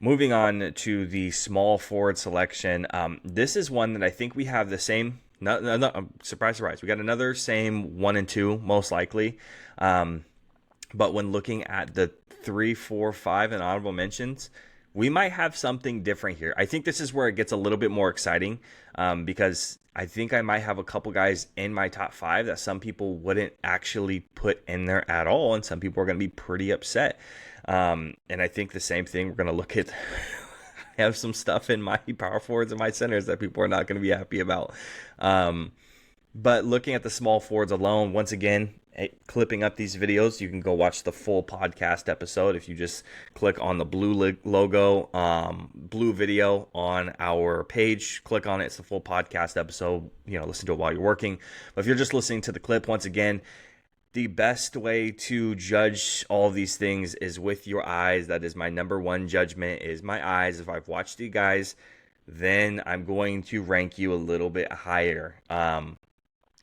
Moving on to the small forward selection. This is one that I think we have the same. Surprise, surprise. We got another same 1 and 2, most likely. But when looking at the 3, 4, 5, and honorable mentions, we might have something different here. I think this is where it gets a little bit more exciting because I think I might have a couple guys in my top 5 that some people wouldn't actually put in there at all, and some people are going to be pretty upset. And I think the same thing, we're going to look at I have some stuff in my power forwards and my centers that people are not going to be happy about. But looking at the small forwards alone, once again, clipping up these videos, you can go watch the full podcast episode. If you just click on the blue logo, blue video on our page, click on it. It's the full podcast episode. Listen to it while you're working. But if you're just listening to the clip, once again, the best way to judge all these things is with your eyes. That is my number one judgment, is my eyes. If I've watched you guys, then I'm going to rank you a little bit higher.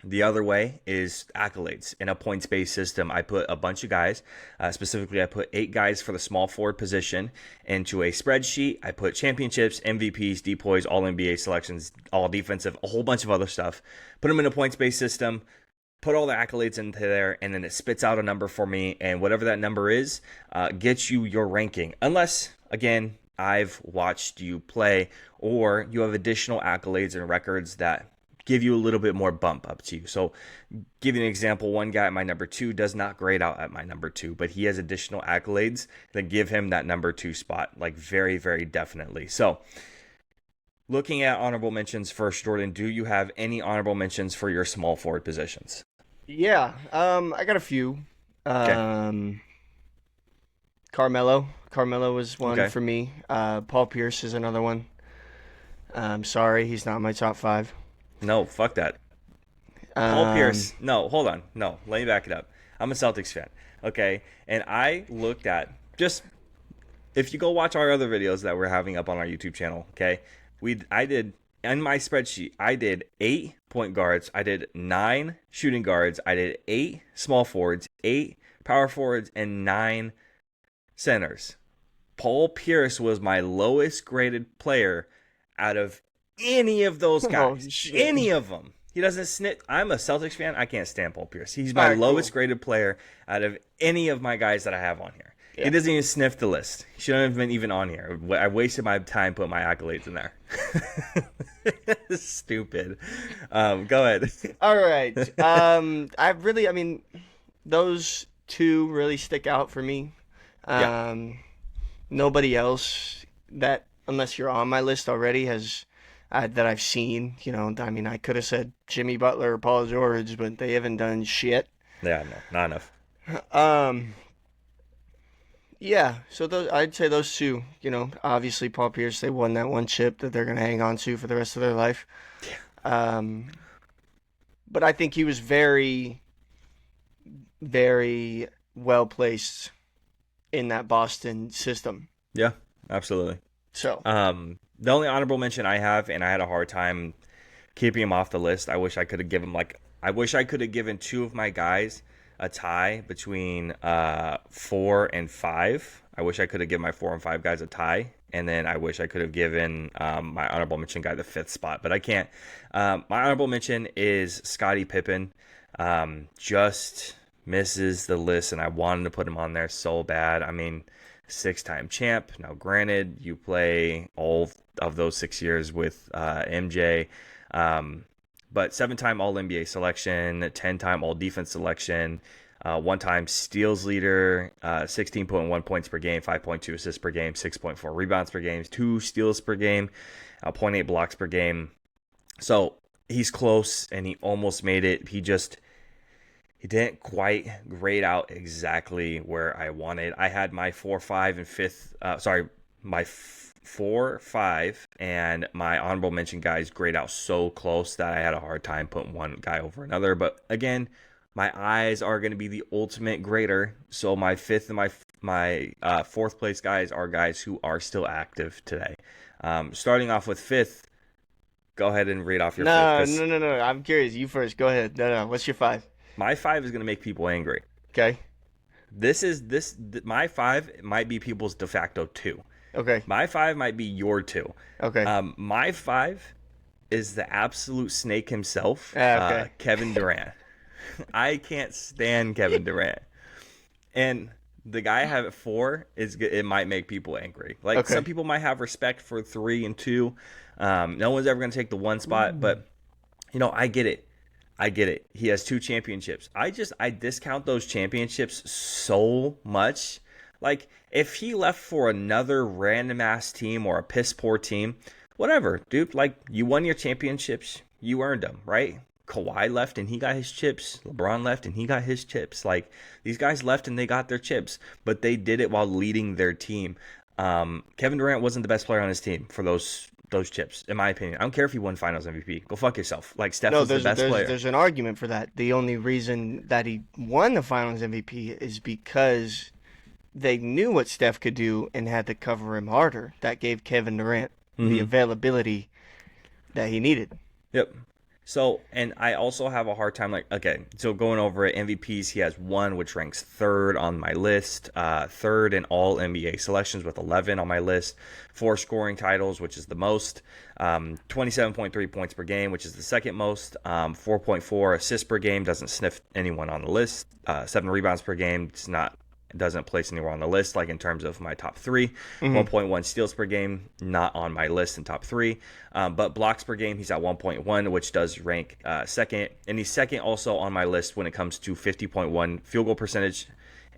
The other way is accolades. In a points-based system, I put a bunch of guys. Specifically, I put 8 guys for the small forward position into a spreadsheet. I put championships, MVPs, DPOYs, all NBA selections, all defensive, a whole bunch of other stuff. Put them in a points-based system. Put all the accolades into there, and then it spits out a number for me. And whatever that number is, gets you your ranking. Unless, again, I've watched you play, or you have additional accolades and records that give you a little bit more bump up to you. So give you an example, one guy at my number 2 does not grade out at my number 2, but he has additional accolades that give him that number 2 spot, like very, very definitely. So looking at honorable mentions first, Jordan, do you have any honorable mentions for your small forward positions? Yeah, I got a few. Okay. Carmelo was one Okay. for me. Paul Pierce is another one. Sorry, he's not in my top 5. No, fuck that. Paul Pierce. No, hold on. No, let me back it up. I'm a Celtics fan. Okay. And I looked at just, if you go watch our other videos that we're having up on our YouTube channel, okay, I did in my spreadsheet, I did 8 point guards, I did 9 shooting guards, I did 8 small forwards, 8 power forwards, and 9 centers. Paul Pierce was my lowest graded player out of any of those guys. Oh, shit. Any of them. He doesn't snip. I'm a Celtics fan. I can't stand Paul Pierce. He's my All right, lowest cool. graded player out of any of my guys that I have on here. Yeah. He doesn't even sniff the list. He shouldn't have been even on here. I wasted my time putting my accolades in there. Stupid. Go ahead. All right. I mean, those 2 really stick out for me. Yeah. Nobody else that, unless you're on my list already, has that I've seen. I mean, I could have said Jimmy Butler or Paul George, but they haven't done shit. Yeah, no, not enough. Yeah, so I'd say those 2. Obviously Paul Pierce, they won that one chip that they're gonna hang on to for the rest of their life. Um, but I think he was very, very well placed in that Boston system. Yeah, absolutely. So The only honorable mention I have, and I had a hard time keeping him off the list. I wish I could have given 2 of my guys a tie between 4 and 5. I wish I could have given my 4 and 5 guys a tie, and then I wish I could have given my honorable mention guy the 5th spot, but I can't. My honorable mention is Scottie Pippen. Just misses the list, and I wanted to put him on there so bad. I mean, 6-time champ. Now, granted, you play all of those 6 years with MJ. But 7-time All-NBA selection, 10-time All-Defense selection, 1-time steals leader, 16.1 points per game, 5.2 assists per game, 6.4 rebounds per game, 2 steals per game, 0.8 blocks per game. So he's close, and he almost made it. He didn't quite grade out exactly where I wanted. I had my 4, 5, and 5th. My 4, 5, and my honorable mention guys grade out so close that I had a hard time putting one guy over another. But again, my eyes are going to be the ultimate grader. So my 5th and my 4th place guys are guys who are still active today. Starting off with 5th, go ahead and read off your 5th. No. I'm curious. You first. Go ahead. No. What's your 5? My 5 is going to make people angry. Okay. My 5 might be people's de facto 2. Okay. My 5 might be your 2. Okay. My 5 is the absolute snake himself, Okay. Kevin Durant. I can't stand Kevin Durant. And the guy I have at 4 it might make people angry. Like some Okay. people might have respect for 3 and 2. No one's ever going to take the 1 spot, but I get it. I get it. He has 2 championships. I discount those championships so much. Like if he left for another random ass team or a piss poor team, whatever, dude. Like you won your championships, you earned them, right? Kawhi left and he got his chips. LeBron left and he got his chips. Like these guys left and they got their chips, but they did it while leading their team. Kevin Durant wasn't the best player on his team for those chips, in my opinion. I don't care if he won Finals MVP. Go fuck yourself. Like Steph No, was the best player. there's an argument for that. The only reason that he won the Finals MVP is because they knew what Steph could do and had to cover him harder. That gave Kevin Durant the availability that he needed. Yep. So, and I also have a hard time, like, okay, so going over it, MVPs, he has 1, which ranks 3rd on my list, 3rd in all NBA selections with 11 on my list, 4 scoring titles, which is the most, 27.3 points per game, which is the second most, 4.4 assists per game, doesn't sniff anyone on the list, 7 rebounds per game, doesn't place anywhere on the list, like in terms of my top 3. 1.1 steals per game, not on my list in top 3. But blocks per game, he's at 1.1, which does rank second. And he's second also on my list when it comes to 50.1 field goal percentage.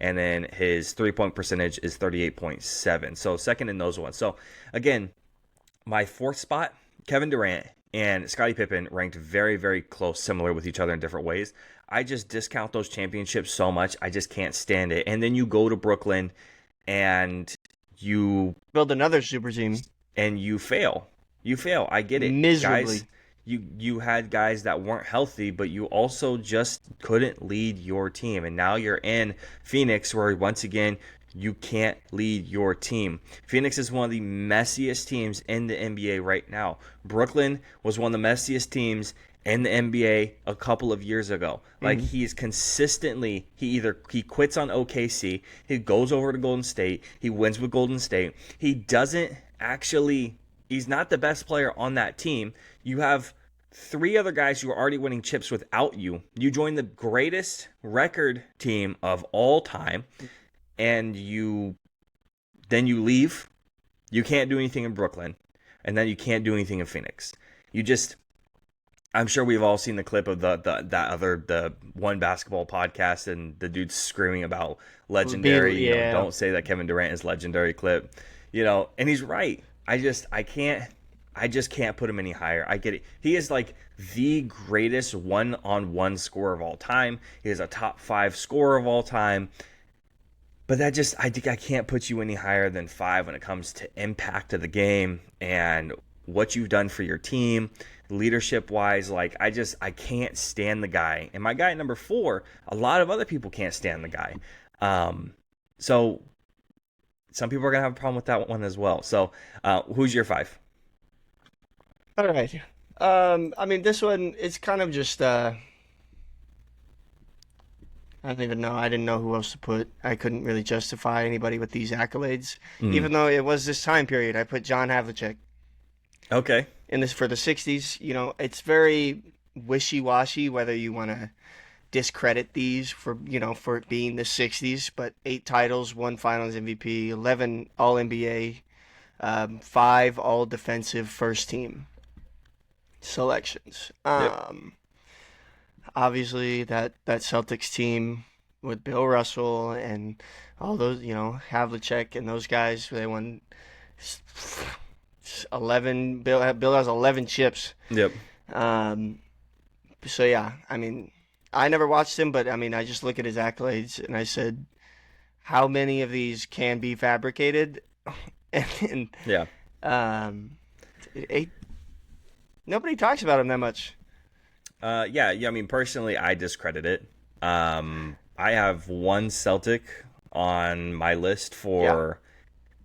And then his 3-point percentage is 38.7. So second in those ones. So again, my 4th spot, Kevin Durant and Scottie Pippen ranked very, very close, similar with each other in different ways. I just discount those championships so much. I just can't stand it. And then you go to Brooklyn and you Build another super team and you fail. You fail. I get it. miserably. Guys, you had guys that weren't healthy, but you also just couldn't lead your team. And now you're in Phoenix where once again you can't lead your team. Phoenix is one of the messiest teams in the NBA right now. Brooklyn was one of the messiest teams in the NBA a couple of years ago. Like he's consistently, he quits on OKC, he goes over to Golden State, he wins with Golden State. He's not the best player on that team. You have 3 other guys who are already winning chips without you. You join the greatest record team of all time, and then you leave. You can't do anything in Brooklyn, and then you can't do anything in Phoenix. I'm sure we've all seen the clip of the one basketball podcast and the dude screaming about legendary. Yeah. Don't say that Kevin Durant is legendary clip. And he's right. I just can't put him any higher. I get it. He is like the greatest one-on-one scorer of all time. He is a top 5 scorer of all time. But I think I can't put you any higher than 5 when it comes to impact of the game and what you've done for your team, leadership wise. Like I can't stand the guy. And my guy at number 4, a lot of other people can't stand the guy. So some people are gonna have a problem with that one as well. So who's your 5? All right. I mean, this one, it's kind of just, I don't even know. I didn't know who else to put. I couldn't really justify anybody with these accolades. Even though it was this time period, I put John Havlicek Okay. in this for the 60s. It's very wishy-washy whether you want to discredit these for it being the 60s, but 8 titles, 1 Finals MVP, 11 All-NBA, 5 All-Defensive First Team selections. Yep. Obviously, that Celtics team with Bill Russell and all those, Havlicek and those guys, they won 11. Bill has 11 chips. Yep. So yeah, I mean, I never watched him, but I mean, I just look at his accolades and I said, how many of these can be fabricated? and Yeah. 8. Nobody talks about him that much. Yeah. I mean, personally, I discredit it. I have 1 Celtic on my list for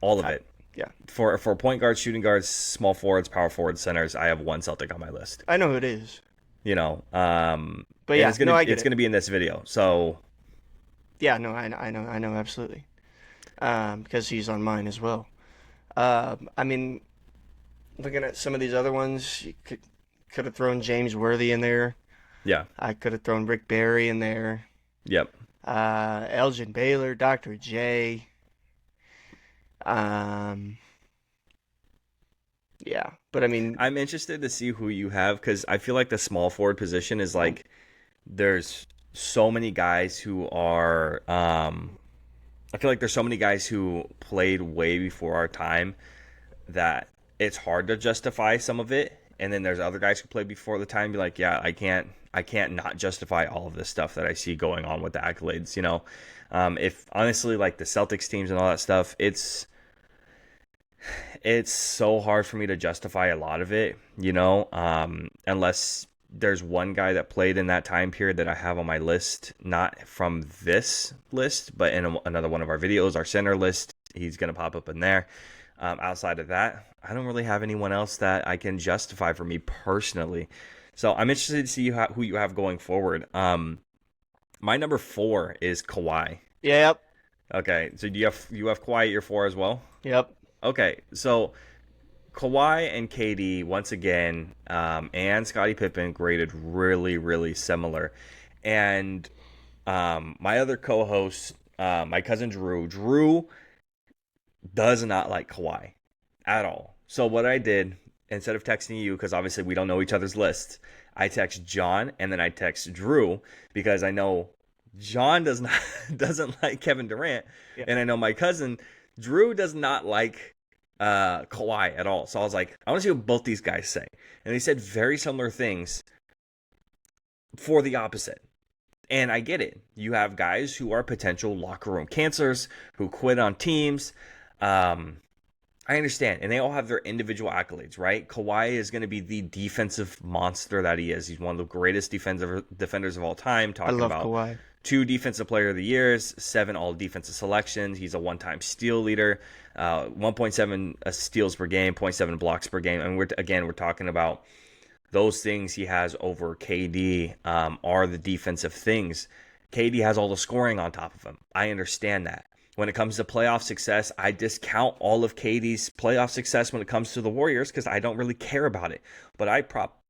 all of it. Yeah. For point guards, shooting guards, small forwards, power forwards, centers, I have 1 Celtic on my list. I know who it is. But yeah, it's gonna be in this video. So yeah, no, I know absolutely. Because he's on mine as well. I mean, looking at some of these other ones, you could have thrown James Worthy in there. Yeah. I could have thrown Rick Barry in there. Yep. Elgin Baylor, Dr. J. Um, yeah, but I mean, I'm interested to see who you have because I feel like the small forward position is like there's so many guys who are I feel like there's so many guys who played way before our time that it's hard to justify some of it. And then there's other guys who played before the time be like, yeah, I can't not justify all of this stuff that I see going on with the accolades, you know. If honestly like the Celtics teams and all that stuff, it's so hard for me to justify a lot of it, you know, unless there's one guy that played in that time period that I have on my list, not from this list, but in another one of our videos, our center list. He's going to pop up in there. Outside of that, I don't really have anyone else that I can justify for me personally. So I'm interested to see who you have going forward. My number 4 is Kawhi. yep, Okay, so do you have Kawhi at your 4 as well? yep. Okay, so Kawhi and KD once again, and Scottie Pippen graded really, really similar. And my other co-host, my cousin Drew does not like Kawhi at all. So what I did, instead of texting you, because obviously we don't know each other's lists, I text John and then I text Drew because I know John doesn't like Kevin Durant, Yeah. and I know my cousin Drew does not like Kawhi at all. So I was like, I want to see what both these guys say. And they said very similar things for the opposite. And I get it. You have guys who are potential locker room cancers who quit on teams. I understand. And they all have their individual accolades, right? Kawhi is going to be the defensive monster that he is. He's one of the greatest defenders of all time. I Talking love about Kawhi. 2 defensive player of the years, 7 all defensive selections. He's a one-time steal leader, 1.7 steals per game, 0.7 blocks per game. And we're talking about those things he has over KD are the defensive things. KD has all the scoring on top of him. I understand that. When it comes to playoff success, I discount all of KD's playoff success when it comes to the Warriors because I don't really care about it. But I prop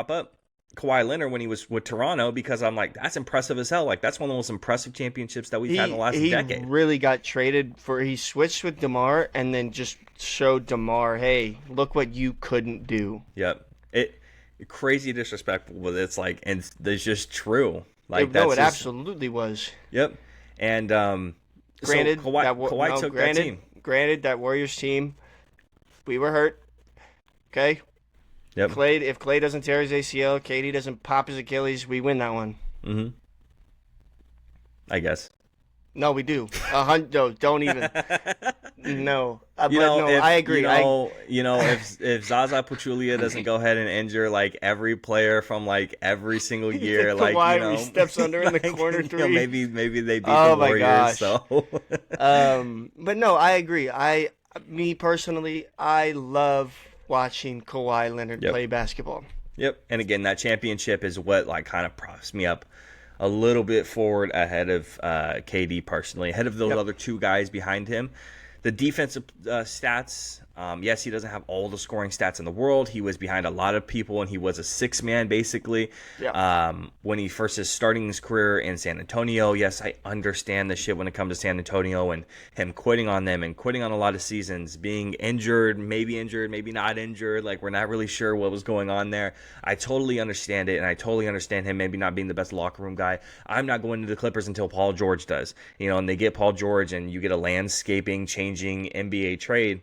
up Kawhi Leonard when he was with Toronto because I'm like, that's impressive as hell. Like, that's one of the most impressive championships that we've had in the last decade. He really got traded he switched with DeMar and then just showed DeMar, hey, look what you couldn't do. Yep. It crazy disrespectful, but it's like, and it's just true. Like, No, it just, absolutely was. Yep. And Granted, so Kawhi took that team. Granted, that Warriors team, we were hurt. Okay? Yep. If Clay doesn't tear his ACL, KD doesn't pop his Achilles, we win that one. Mm-hmm. I guess. No, we do. No, don't even. No. If, I agree. If Zaza Pachulia doesn't go ahead and injure like every player from like every single year, like Kawhi steps under in the corner three. Maybe they beat the Warriors. Gosh. So. But no, I agree. Me personally, I love watching Kawhi Leonard play basketball. Yep. And again, that championship is what like kind of props me up a little bit forward ahead of KD personally, ahead of those other 2 guys behind him. The defensive stats, yes, he doesn't have all the scoring stats in the world. He was behind a lot of people, and he was a 6-man basically. Yeah. When he first is starting his career in San Antonio, yes, I understand the shit when it comes to San Antonio and him quitting on them and quitting on a lot of seasons, being injured, maybe not injured. Like, we're not really sure what was going on there. I totally understand it, and I totally understand him maybe not being the best locker room guy. I'm not going to the Clippers until Paul George does, and they get Paul George, and you get a landscaping changing NBA trade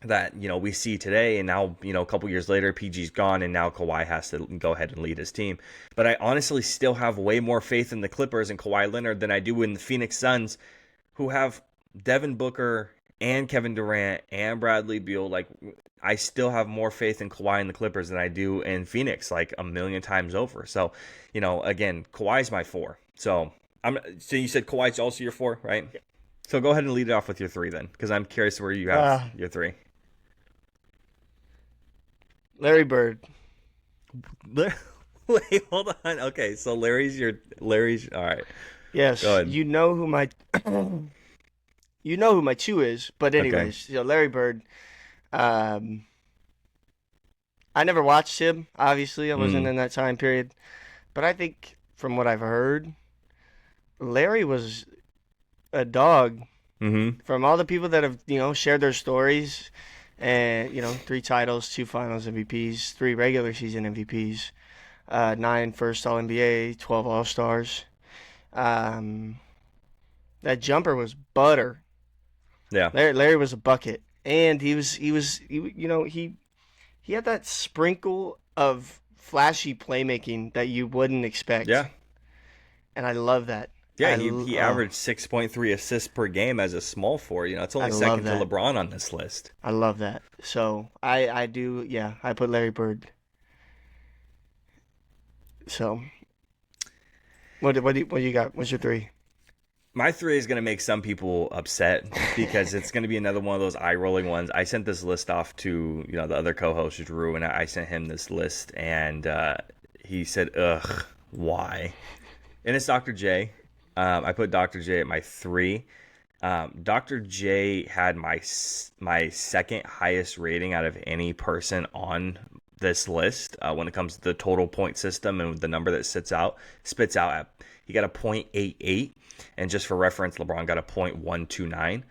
that we see today, and now a couple years later PG's gone and now Kawhi has to go ahead and lead his team. But I honestly still have way more faith in the Clippers and Kawhi Leonard than I do in the Phoenix Suns, who have Devin Booker and Kevin Durant and Bradley Beal. Like, I still have more faith in Kawhi and the Clippers than I do in Phoenix, like a million times over. So again, Kawhi's my 4. So you said Kawhi's also your 4, right? Yeah. So go ahead and lead it off with your 3 then, because I'm curious where you have your 3. Larry Bird. Wait, hold on. Okay, so Larry's all right. Yes. Go ahead. You know who my You know who my 2 is, but Okay. anyways, Larry Bird. Um, I never watched him. Obviously, I wasn't Mm. in that time period, but I think from what I've heard, Larry was a dog. Mm-hmm. From all the people that have shared their stories, and 3 titles, 2 Finals MVPs, 3 regular season MVPs, 9 first All NBA, 12 All Stars. Um, that jumper was butter. Yeah. Larry was a bucket, and he had that sprinkle of flashy playmaking that you wouldn't expect, Yeah. and I love that. Yeah, he Oh, averaged 6.3 assists per game as a small forward. It's I only love second to that. LeBron on this list. I love that. So I do, yeah, I put Larry Bird. So what do you got? What's your 3? My 3 is going to make some people upset because it's going to be another one of those eye-rolling ones. I sent this list off to, the other co-host, Drew, and I sent him this list, and he said, ugh, why? And it's Dr. J. I put Dr. J at my 3. Dr. J had my second highest rating out of any person on this list when it comes to the total point system and the number that spits out at. He got a 0.88, and just for reference, LeBron got a 0.129.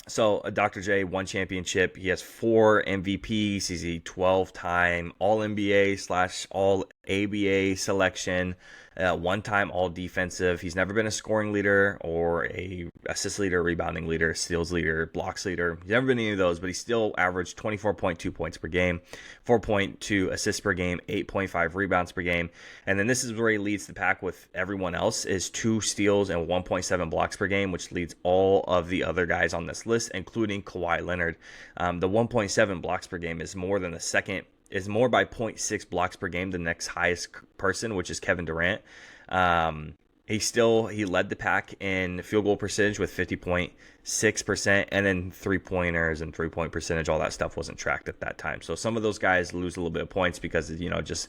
So Dr. J won championship. He has 4 MVPs. He's a 12-time All NBA / All ABA selection. 1-time All Defensive. He's never been a scoring leader or a assist leader, rebounding leader, steals leader, blocks leader. He's never been any of those, but he still averaged 24.2 points per game, 4.2 assists per game, 8.5 rebounds per game. And then this is where he leads the pack with everyone else is 2 steals and 1.7 blocks per game, which leads all of the other guys on this list, including Kawhi Leonard. The 1.7 blocks per game is more than the second is more by 0.6 blocks per game than the next highest person, which is Kevin Durant. He led the pack in field goal percentage with 50.6%, and then 3-pointers and 3-point percentage, all that stuff wasn't tracked at that time. So some of those guys lose a little bit of points because, just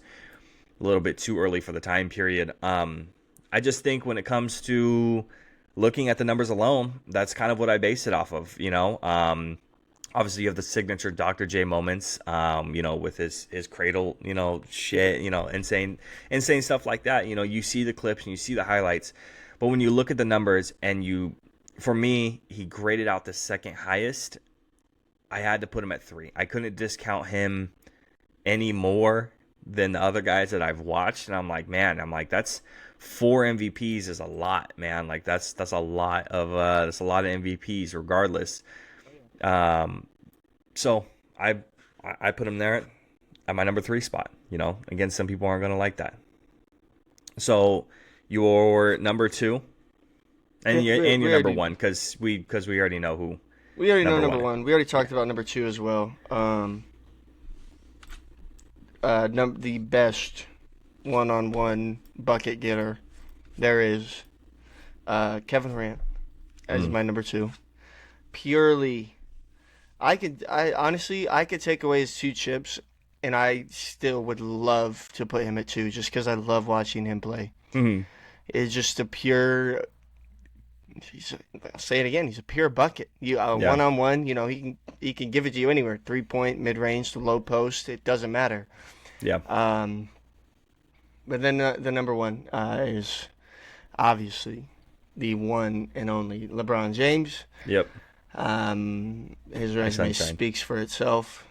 a little bit too early for the time period. I just think when it comes to looking at the numbers alone, that's kind of what I base it off of, Obviously, you have the signature Dr. J moments, with his cradle, shit, insane stuff like that. You see the clips and you see the highlights, but when you look at the numbers and for me, he graded out the second highest. I had to put him at 3. I couldn't discount him any more than the other guys that I've watched, and I'm like, that's 4 MVPs is a lot, man. Like that's a lot of MVPs regardless. So I put him there at my number 3 spot. Again, some people aren't gonna like that. So your number 2 and We, your we number already 1 because we already know who we already know number number 1 is. 1. We already Yeah. talked about number 2 as well. The best one-on-one bucket getter there is, Kevin Durant as Mm. my number 2. Purely, I honestly, I could take away his 2 chips, and I still would love to put him at 2, just because I love watching him play. Mhm. It's just a pure. I'll say it again. He's a pure bucket. You Yeah. one-on-one. He can give it to you anywhere. 3-point, mid-range to low post. It doesn't matter. Yeah. Um, but then the number 1 is obviously the one and only LeBron James. Yep. His My resume sunshine. speaks for itself.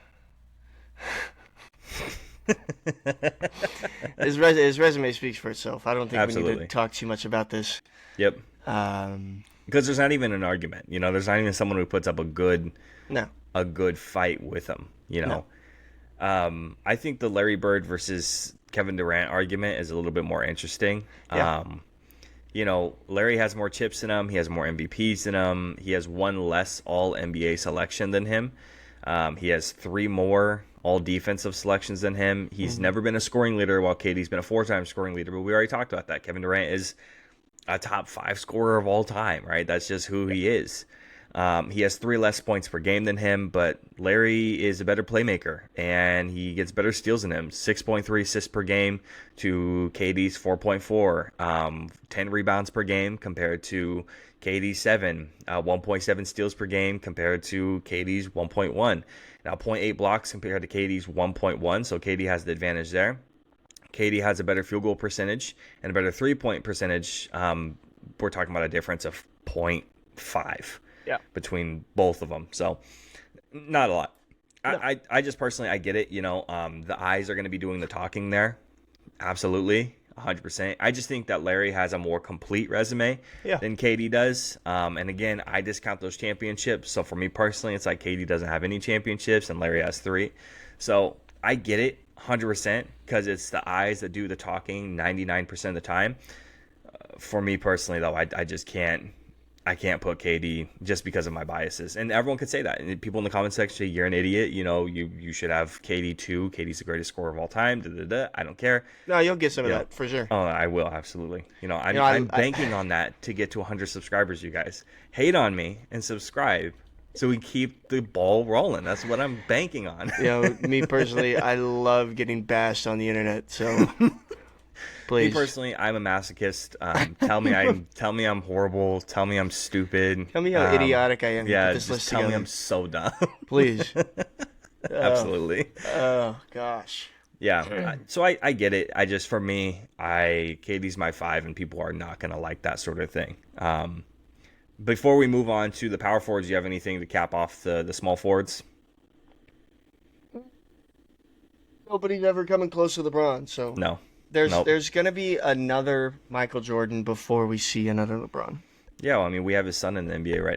His resume speaks for itself. I don't think we need Absolutely. to talk too much about this. Yep. Um, Because there's not even an argument. There's not even someone who puts up no, a good fight with him. no, I think the Larry Bird versus Kevin Durant argument is a little bit more interesting. yeah, Larry has more chips than him. He has more MVPs than him. He has 1 less All NBA selection than him. He has 3 more All Defensive selections than him. He's never been a scoring leader, while KD's been a 4-time scoring leader. But we already talked about that. Kevin Durant is a top 5 scorer of all time, right? That's just who he is. He has 3 less points per game than him, but Larry is a better playmaker, and he gets better steals than him. 6.3 assists per game to KD's 4.4. 10 rebounds per game compared to KD's 7, 1.7 steals per game compared to KD's 1.1. Now, 0.8 blocks compared to KD's 1.1, so KD has the advantage there. KD has a better field goal percentage and a better three-point percentage. We're talking about a difference of 0.5 between both of them. So, not a lot. No. I just personally, I get it. The eyes are going to be doing the talking there. Absolutely. 100%. I just think that Larry has a more complete resume than KD does. And again, I discount those championships. So for me personally, it's like KD doesn't have any championships and Larry has 3. So I get it 100% because it's the eyes that do the talking 99% of the time. For me personally, though, I just can't. I can't put KD just because of my biases. And everyone could say that. And people in the comment section say, you're an idiot. You should have KD 2. KD's the greatest scorer of all time. I don't care. No, you'll get some of that for sure. Oh, I will. Absolutely. I'm banking on that to get to 100 subscribers, you guys. Hate on me and subscribe so we keep the ball rolling. That's what I'm banking on. Me personally, I love getting bashed on the internet. So... Please. Me personally, I'm a masochist. Tell me I'm horrible. Tell me I'm stupid. Tell me how idiotic I am. Yeah, just tell me I'm so dumb. Please. Absolutely. Oh gosh. Yeah. So I get it. For me, KD's my 5, and people are not gonna like that sort of thing. Before we move on to the power forwards, do you have anything to cap off the small forwards? Nobody's ever coming close to LeBron. So no. There's going to be another Michael Jordan before we see another LeBron. Yeah, well, we have his son in the NBA right